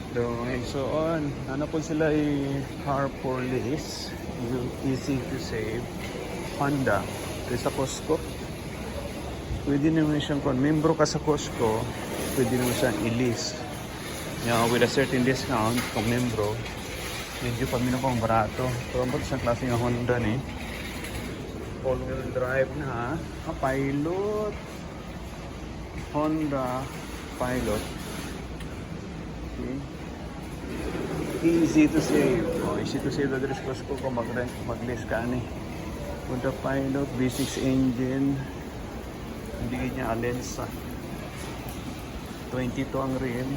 So on, ano po sila car for lease, easy to save, Honda. Ito sa Costco. Pwede naman siyang, kung membro ka sa Costco, pwede naman siyang i-lease. With a certain discount, kung membro, medyo pamino kong barato. So, ang isang klase ng Honda ni. All-wheel drive na, Pilot. Honda Pilot. Okay. Easy to save. Easy to save the address Costco kung mag-lease ka ni. Honda Pilot, V6 engine. Hindi niya Alensa. 22 ang rim.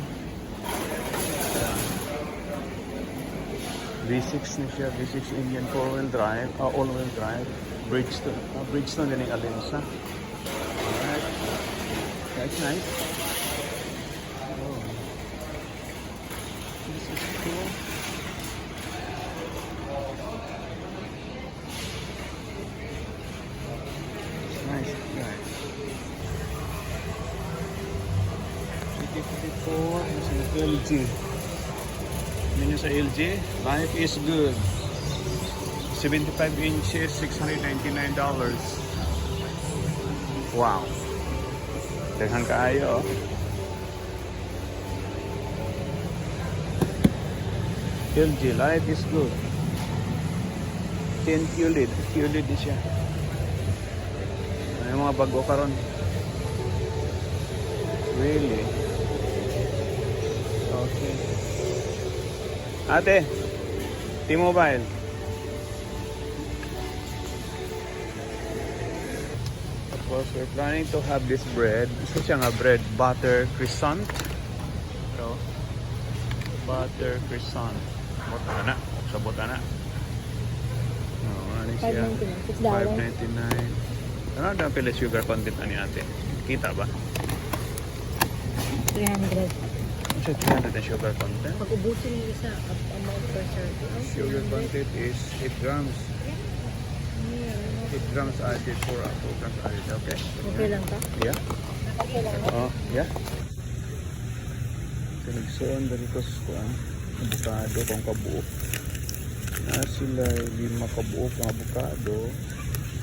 V6 na siya, V6 engine, all-wheel drive, Bridgestone din yung Alensa. Alright. That's nice. Oh. This is cool. It's nice, guys. CT44, this is LG. Menu sa LG, life is good. 75 inches, $699. Wow. Daghan kaayo. LG, life is good. 10 QLED. QLED din siya. Ano yung mga bago karon? Really? Okay. Ate, T-Mobile. Of course, we're planning to have this bread. Isa siya nga bread, butter croissant. So, butter croissant. Bota na. Sa bota na. Ano siya? $5.99. Ano ang pila sugar content ani ate? Kita ba? 300. Ano siya 300 na sugar content? Pag ubusin yung isa, amount per serving. Sugar content is 8 grams. 8 grams added, 4 grams added. Okay. Okay lang ka? Yeah. Okay lang. Oh, yeah. So, nagsuon dali ko sa avocado kung kabuok. Na sila 5 kabuok ng avocado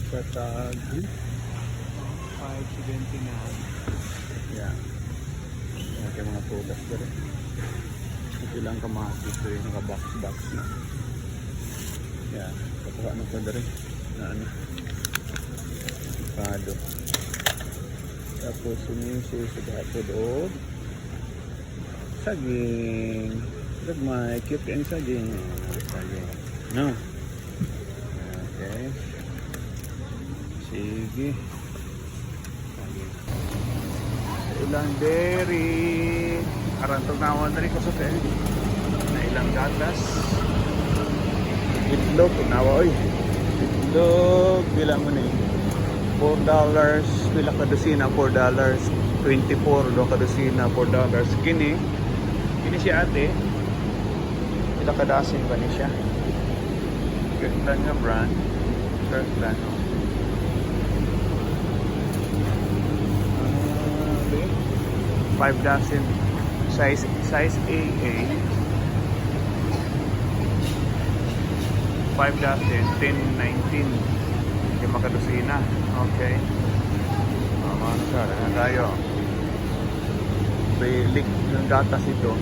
sa tag 5.79. Yeah. Okay, mga products dali. Ito lang kamatis ko yung naka-box na. Yeah. Kapuha na ko dali. Na ano. Avocado. Tapos sumisyo sa kapod o saging. Dagmay, cute yung saging. Saging. No? Okay. Sige. Saging. Ilang dairy. Karantog na ako na rin ko sa dairy. Na ilang gatas. Itlog. Nawa, oy. Itlog. Bila mo na $4, pila ka dosina, $4, 24 do ka dosina, $4. Kini siya ate, pila ka dasin ba ni siya? Kirkland nga brand, Kirkland. Okay. 5 dozen, size AA. 5 dozen, 10, 19. Makadusina. Okay. Mga siya. Dahan tayo. Balik ng gatas ito.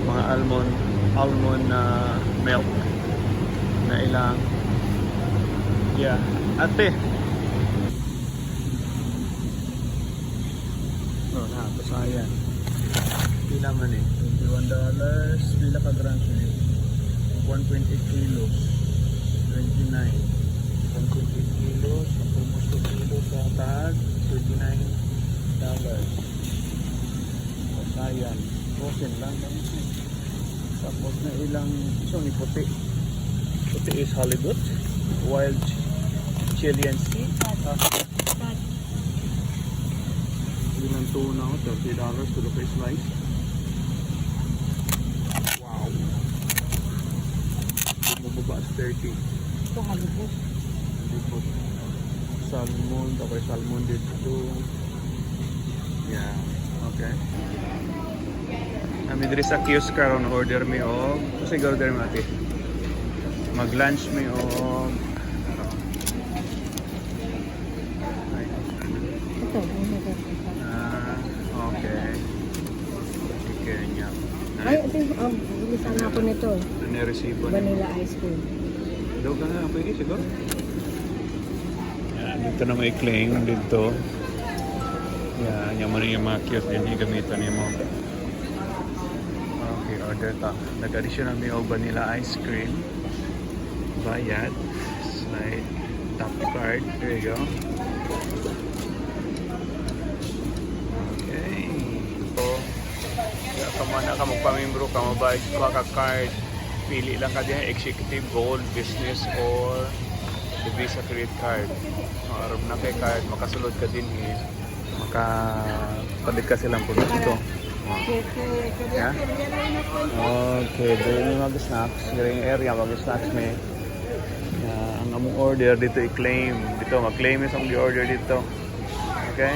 Mga almond na milk na ilang. Yeah. Ate. Oh, nakapasayan. Pila man eh. $21. Pila ka grams eh. 1.8 kilos. 29. 1.8 kilos, almost 2 kilos sa tag, $39. Pasayan, frozen lang. Tapos na ilang, so ni puti. Puti is halibut, wild Chilean sea. Ilang tuna, $30 to the first slice. Wow. Bumababa sa 30. Ito halibut. Salmon, tapos salmon dito. Yeah, okay. Kami diri sa kiosk karon order mi og kasi order mi ati. Mag-lunch mi og ay, Ito, ano ba? okay. Okay niya. Ay, ito yung, bilisan ako nito. Ito na resibo na. Vanilla ice cream. Daw ka nga, pwede siguro. Yan, dito na may claim dito. Yan, yan mo na yung mga kiosk din gamitan niyo mo. Okay, order ta. Nag-additional may og vanilla ice cream. Bayad. Slide. Tap card. There you go. Okay. Ito. Kaya ka man ka magpamimbro ka, mabayad ka ka card. Pili lang ka din executive, gold, business, or the Visa credit card. Aram na kay card, makasulod ka din makapalit ka silang produkto. Yeah? Okay, doon yung mag-snacks. Yung area, mag-snacks may. Ang among order dito i-claim. Dito, mag-claim yung among order dito. Okay?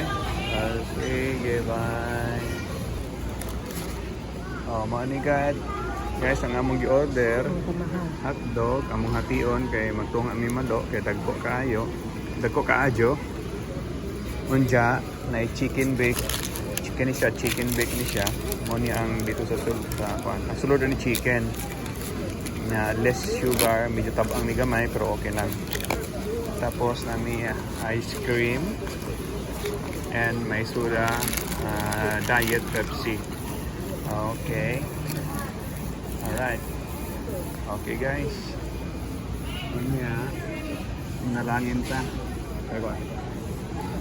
Sige, bye. Money God. Guys, ang among gi-order, hotdog, among hation kay magtunga mi malo kay dagko kaayo. Dagko kaajo. Unja na chicken bake. Chicken siya, chicken bake ni siya. Mo ni ang dito sa kuan. Sulod ni chicken. Na less sugar, medyo tabang ni gamay pero okay lang. Tapos nami ice cream and may soda, diet Pepsi. Okay. Alright. Okay guys. Nalangin ta. Kaya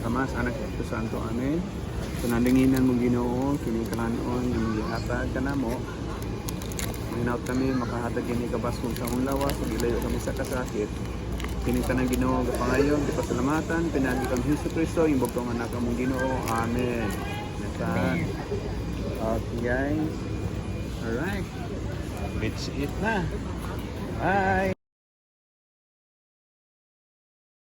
Tamas, anak ito santo amin. Panandinginan mong Ginoo, kining kananon, yung gihatag ka na mo. Minaut kami, makahatag kini kabas kung sa akong lawas, ilayo kami sa kasakit. Kining kanang Ginoo, gapangayon, di pasalamatan, pinagi kang Hesus Kristo, yung bugtong anak mong Ginoo. Amen. Amen. Okay guys. Alright. Let's eat na. Bye.